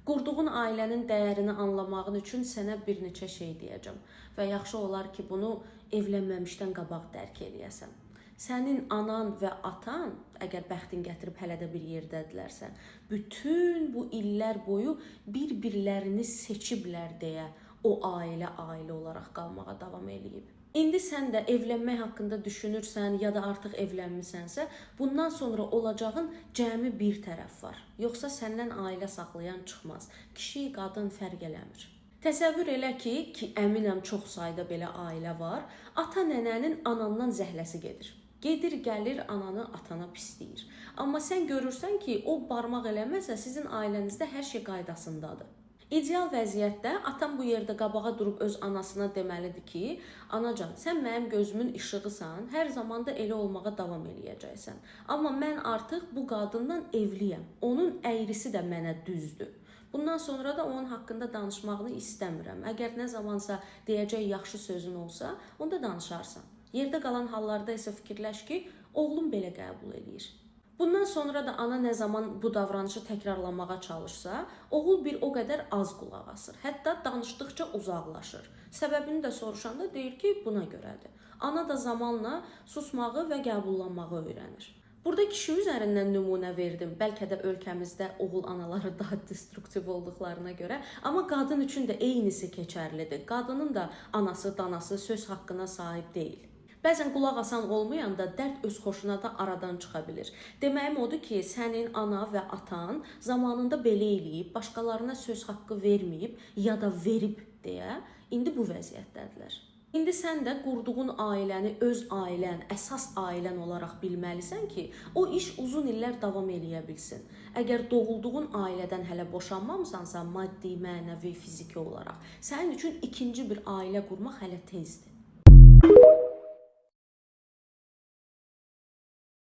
Qurduğun ailənin dəyərini anlamağın üçün sənə bir neçə şey deyəcəm və yaxşı olar ki, bunu evlənməmişdən qabaq dərk eləyəsən. Sənin anan və atan, əgər bəxtin gətirib hələ də bir yerdədirlərsə, bütün bu illər boyu bir-birlərini seçiblər deyə o ailə olaraq qalmağa davam eləyib. İndi sən də evlənmək haqqında düşünürsən ya da artıq evlənmisənsə, bundan sonra olacağın cəmi bir tərəf var. Yoxsa səndən ailə saxlayan çıxmaz. Kişi, qadın fərq eləmir. Təsəvvür elə ki, əminəm çox sayda belə ailə var, ata-nənənin anandan zəhləsi gedir. Gedir, gəlir, ananı atana pisləyir. Amma sən görürsən ki, o barmaq eləməsə sizin ailənizdə hər şey qaydasındadır. İdeal vəziyyətdə atam bu yerdə qabağa durub öz anasına deməlidir ki, anacan, sən mənim gözümün işığısan, hər zaman da elə olmağa davam eləyəcəksən. Amma mən artıq bu qadından evliyəm. Onun əyrisi də mənə düzdür. Bundan sonra da onun haqqında danışmağını istəmirəm. Əgər nə zamansa deyəcək yaxşı sözün olsa, onda danışarsan. Yerdə qalan hallarda isə fikirləş ki, oğlum belə qəbul eləyir. Bundan sonra da ana nə zaman bu davranışı təkrarlamağa çalışsa, oğul bir o qədər az qulaq asır. Hətta danışdıqca uzaqlaşır. Səbəbini də soruşanda deyir ki, buna görədir. Ana da zamanla susmağı və qəbullanmağı öyrənir. Burada kişi üzərindən nümunə verdim. Bəlkə də ölkəmizdə oğul anaları daha destruktiv olduqlarına görə. Amma qadın üçün də eynisi keçərlidir. Qadının da anası, danası söz haqqına sahib deyil. Bəzən qulaq asan olmayanda dərd öz xoşuna da aradan çıxa bilir. Deməyim odur ki, sənin ana və atan zamanında belə eləyib, başqalarına söz haqqı verməyib ya da verib deyə indi bu vəziyyətdədirlər. İndi sən də qurduğun ailəni öz ailən, əsas ailən olaraq bilməlisən ki, o iş uzun illər davam eləyə bilsin. Əgər doğulduğun ailədən hələ boşanmamısansa, maddi, mənəvi, fiziki olaraq, sənin üçün ikinci bir ailə qurmaq hələ tezdir.